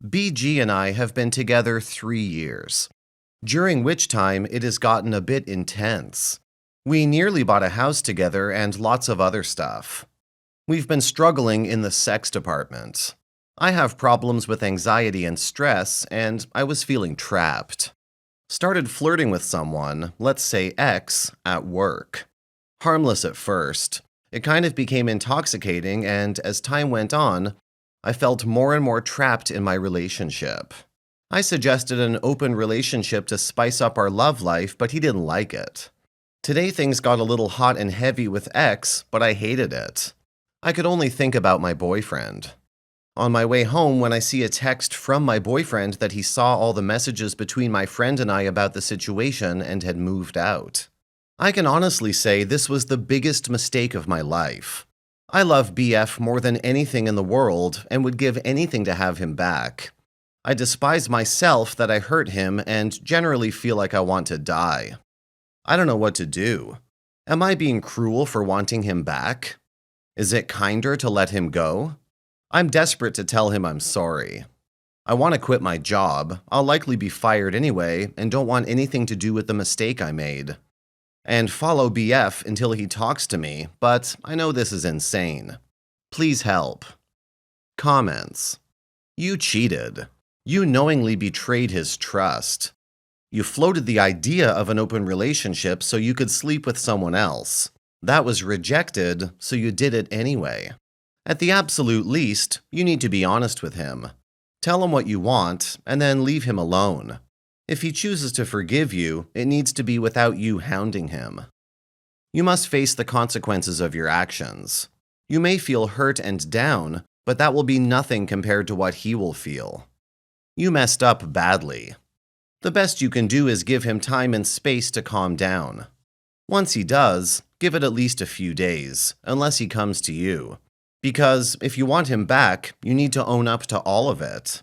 BG and I have been together 3 years, during which time it has gotten a bit intense. We nearly bought a house together and lots of other stuff. We've been struggling in the sex department. I have problems with anxiety and stress, and I was feeling trapped. Started flirting with someone, let's say X, at work. Harmless at first. It kind of became intoxicating, and as time went on, I felt more and more trapped in my relationship. I suggested an open relationship to spice up our love life, but he didn't like it. Today things got a little hot and heavy with X, but I hated it. I could only think about my boyfriend. On my way home, when I see a text from my boyfriend that he saw all the messages between my friend and I about the situation and had moved out. I can honestly say this was the biggest mistake of my life. I love BF more than anything in the world and would give anything to have him back. I despise myself that I hurt him and generally feel like I want to die. I don't know what to do. Am I being cruel for wanting him back? Is it kinder to let him go? I'm desperate to tell him I'm sorry. I want to quit my job. I'll likely be fired anyway and don't want anything to do with the mistake I made. And follow BF until he talks to me, but I know this is insane. Please help. Comments. You cheated. You knowingly betrayed his trust. You floated the idea of an open relationship so you could sleep with someone else. That was rejected, so you did it anyway. At the absolute least, you need to be honest with him. Tell him what you want, and then leave him alone. If he chooses to forgive you, it needs to be without you hounding him. You must face the consequences of your actions. You may feel hurt and down, but that will be nothing compared to what he will feel. You messed up badly. The best you can do is give him time and space to calm down. Once he does, give it at least a few days, unless he comes to you. Because if you want him back, you need to own up to all of it.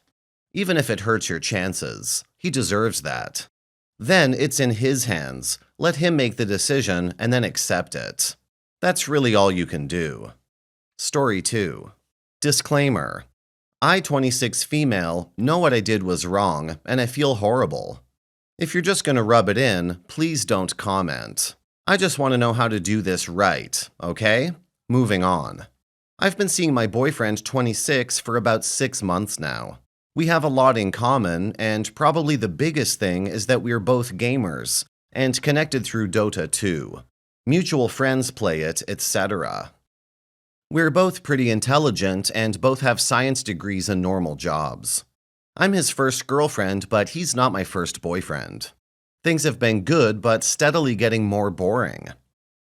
Even if it hurts your chances, he deserves that. Then it's in his hands. Let him make the decision and then accept it. That's really all you can do. Story 2. Disclaimer. I, 26 female, know what I did was wrong, and I feel horrible. If you're just going to rub it in, please don't comment. I just want to know how to do this right, okay? Moving on. I've been seeing my boyfriend, 26, for about 6 months now. We have a lot in common, and probably the biggest thing is that we're both gamers, and connected through Dota 2. Mutual friends play it, etc. We're both pretty intelligent and both have science degrees and normal jobs. I'm his first girlfriend, but he's not my first boyfriend. Things have been good, but steadily getting more boring.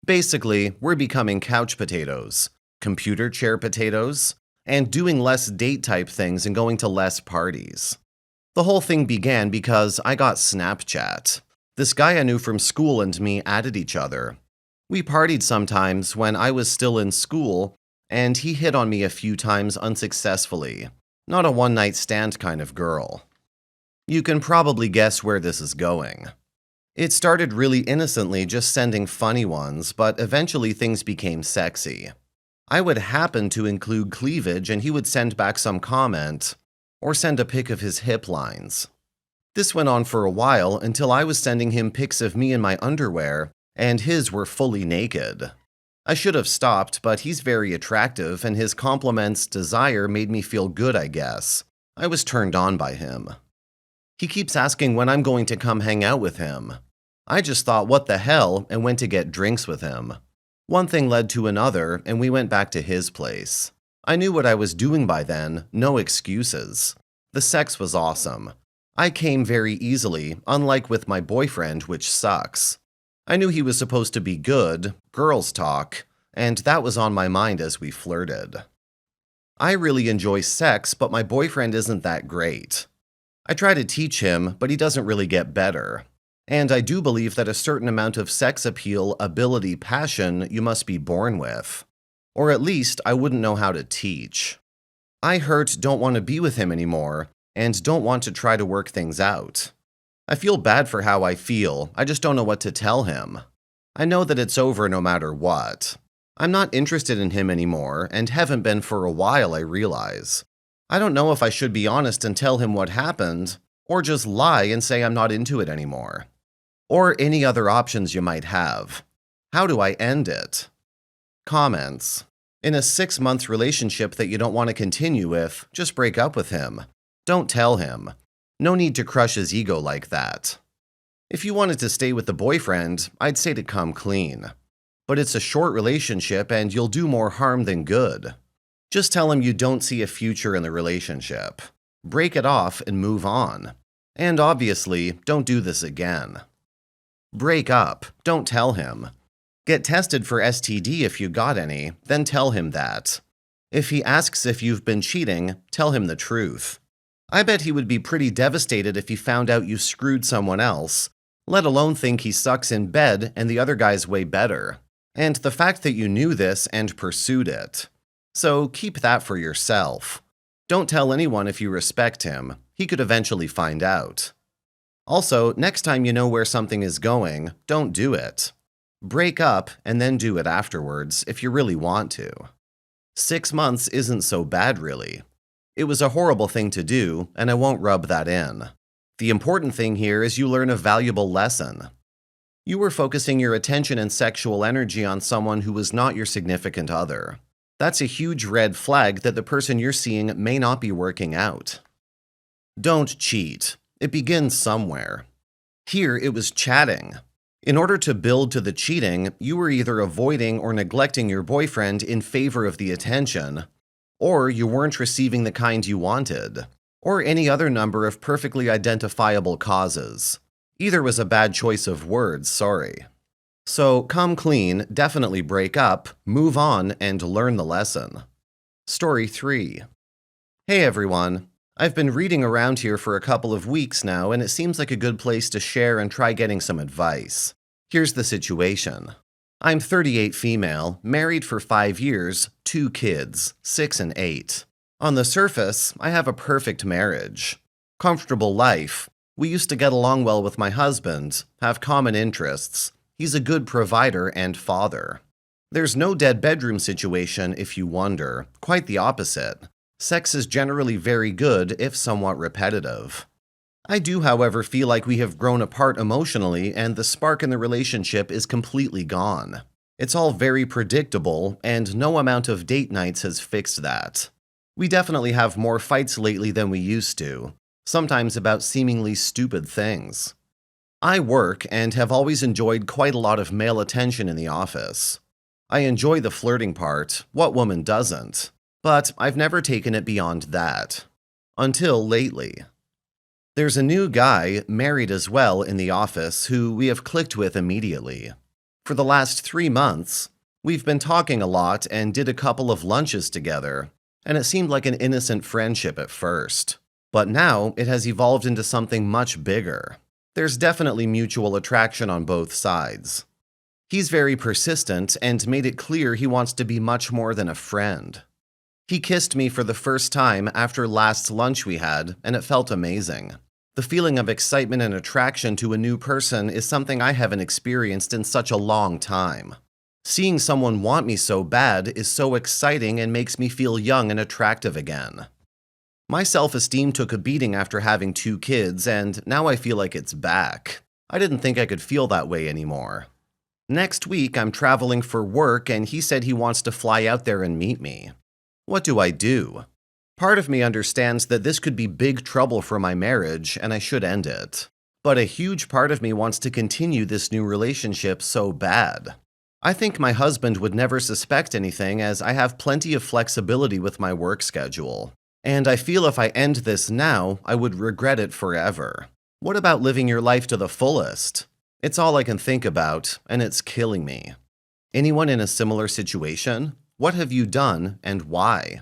Basically, we're becoming couch potatoes, computer chair potatoes, and doing less date-type things and going to less parties. The whole thing began because I got Snapchat. This guy I knew from school and me added each other. We partied sometimes when I was still in school, and he hit on me a few times unsuccessfully. Not a one-night stand kind of girl. You can probably guess where this is going. It started really innocently, just sending funny ones, but eventually things became sexy. I would happen to include cleavage and he would send back some comment, or send a pic of his hip lines. This went on for a while until I was sending him pics of me in my underwear, and his were fully naked. I should have stopped, but he's very attractive and his compliments' desire made me feel good, I guess. I was turned on by him. He keeps asking when I'm going to come hang out with him. I just thought, what the hell, and went to get drinks with him. One thing led to another, and we went back to his place. I knew what I was doing by then, no excuses. The sex was awesome. I came very easily, unlike with my boyfriend, which sucks. I knew he was supposed to be good, girls talk, and that was on my mind as we flirted. I really enjoy sex, but my boyfriend isn't that great. I try to teach him, but he doesn't really get better. And I do believe that a certain amount of sex appeal, ability, passion you must be born with. Or at least I wouldn't know how to teach. I don't want to be with him anymore, and don't want to try to work things out. I feel bad for how I feel, I just don't know what to tell him. I know that it's over no matter what. I'm not interested in him anymore, and haven't been for a while, I realize. I don't know if I should be honest and tell him what happened, or just lie and say I'm not into it anymore. Or any other options you might have. How do I end it? Comments. In a 6-month relationship that you don't want to continue with, just break up with him. Don't tell him. No need to crush his ego like that. If you wanted to stay with the boyfriend, I'd say to come clean. But it's a short relationship and you'll do more harm than good. Just tell him you don't see a future in the relationship. Break it off and move on. And obviously, don't do this again. Break up. Don't tell him. Get tested for STD if you got any, then tell him that. If he asks if you've been cheating, tell him the truth. I bet he would be pretty devastated if he found out you screwed someone else, let alone think he sucks in bed and the other guy's way better. And the fact that you knew this and pursued it. So keep that for yourself. Don't tell anyone if you respect him. He could eventually find out. Also, next time you know where something is going, don't do it. Break up and then do it afterwards if you really want to. 6 months isn't so bad, really. It was a horrible thing to do, and I won't rub that in. The important thing here is you learn a valuable lesson. You were focusing your attention and sexual energy on someone who was not your significant other. That's a huge red flag that the person you're seeing may not be working out. Don't cheat. It begins somewhere. Here it was chatting. In order to build to the cheating, you were either avoiding or neglecting your boyfriend in favor of the attention, or you weren't receiving the kind you wanted, or any other number of perfectly identifiable causes. Either was a bad choice of words, sorry. So come clean, definitely break up, move on, and learn the lesson. Story 3. Hey everyone. I've been reading around here for a couple of weeks now, and it seems like a good place to share and try getting some advice. Here's the situation. I'm 38 female, married for 5 years, 2 kids, 6 and 8. On the surface, I have a perfect marriage. Comfortable life. We used to get along well with my husband, have common interests. He's a good provider and father. There's no dead bedroom situation if you wonder, quite the opposite. Sex is generally very good, if somewhat repetitive. I do, however, feel like we have grown apart emotionally and the spark in the relationship is completely gone. It's all very predictable, and no amount of date nights has fixed that. We definitely have more fights lately than we used to, sometimes about seemingly stupid things. I work and have always enjoyed quite a lot of male attention in the office. I enjoy the flirting part, what woman doesn't? But I've never taken it beyond that. Until lately. There's a new guy, married as well, in the office who we have clicked with immediately. For the last 3 months, we've been talking a lot and did a couple of lunches together, and it seemed like an innocent friendship at first. But now it has evolved into something much bigger. There's definitely mutual attraction on both sides. He's very persistent and made it clear he wants to be much more than a friend. He kissed me for the first time after last lunch we had, and it felt amazing. The feeling of excitement and attraction to a new person is something I haven't experienced in such a long time. Seeing someone want me so bad is so exciting and makes me feel young and attractive again. My self-esteem took a beating after having 2 kids, and now I feel like it's back. I didn't think I could feel that way anymore. Next week, I'm traveling for work, and he said he wants to fly out there and meet me. What do I do? Part of me understands that this could be big trouble for my marriage, and I should end it. But a huge part of me wants to continue this new relationship so bad. I think my husband would never suspect anything, as I have plenty of flexibility with my work schedule. And I feel if I end this now, I would regret it forever. What about living your life to the fullest? It's all I can think about, and it's killing me. Anyone in a similar situation? What have you done, and why?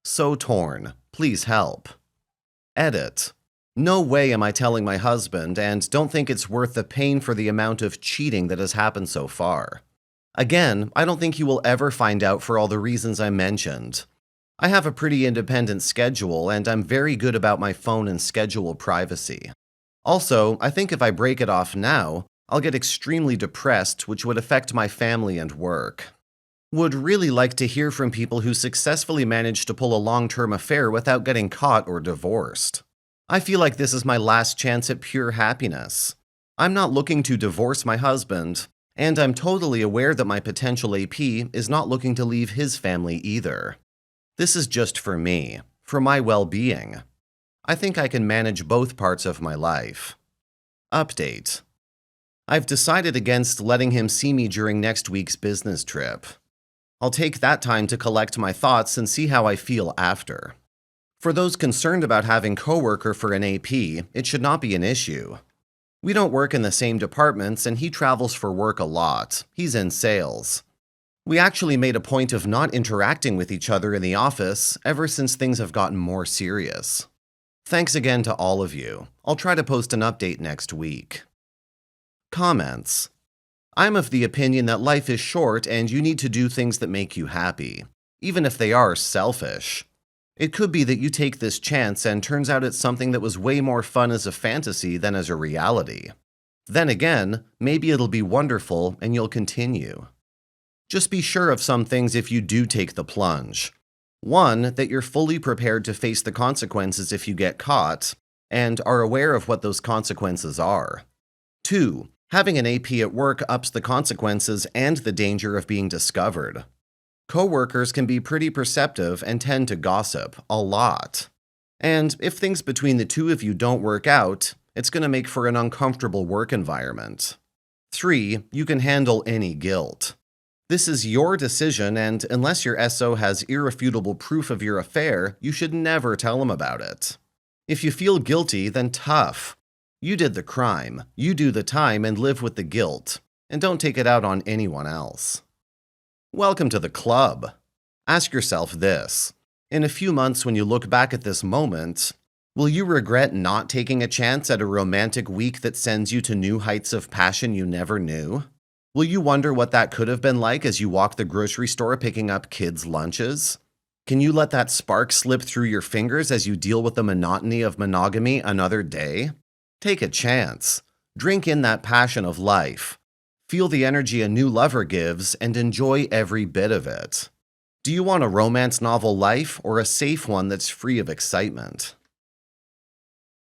So torn. Please help. Edit. No way am I telling my husband, and don't think it's worth the pain for the amount of cheating that has happened so far. Again, I don't think he will ever find out for all the reasons I mentioned. I have a pretty independent schedule, and I'm very good about my phone and schedule privacy. Also, I think if I break it off now, I'll get extremely depressed, which would affect my family and work. Would really like to hear from people who successfully managed to pull a long-term affair without getting caught or divorced. I feel like this is my last chance at pure happiness. I'm not looking to divorce my husband, and I'm totally aware that my potential AP is not looking to leave his family either. This is just for me, for my well-being. I think I can manage both parts of my life. Update. I've decided against letting him see me during next week's business trip. I'll take that time to collect my thoughts and see how I feel after. For those concerned about having coworker for an AP, it should not be an issue. We don't work in the same departments and he travels for work a lot. He's in sales. We actually made a point of not interacting with each other in the office ever since things have gotten more serious. Thanks again to all of you. I'll try to post an update next week. Comments. I'm of the opinion that life is short and you need to do things that make you happy, even if they are selfish. It could be that you take this chance and turns out it's something that was way more fun as a fantasy than as a reality. Then again, maybe it'll be wonderful and you'll continue. Just be sure of some things if you do take the plunge. One, that you're fully prepared to face the consequences if you get caught, and are aware of what those consequences are. Two, having an AP at work ups the consequences and the danger of being discovered. Coworkers can be pretty perceptive and tend to gossip a lot. And if things between the two of you don't work out, it's going to make for an uncomfortable work environment. 3, you can handle any guilt. This is your decision, and unless your SO has irrefutable proof of your affair, you should never tell him about it. If you feel guilty, then tough. You did the crime, you do the time and live with the guilt, and don't take it out on anyone else. Welcome to the club. Ask yourself this. In a few months when you look back at this moment, will you regret not taking a chance at a romantic week that sends you to new heights of passion you never knew? Will you wonder what that could have been like as you walk the grocery store picking up kids' lunches? Can you let that spark slip through your fingers as you deal with the monotony of monogamy another day? Take a chance. Drink in that passion of life. Feel the energy a new lover gives and enjoy every bit of it. Do you want a romance novel life or a safe one that's free of excitement?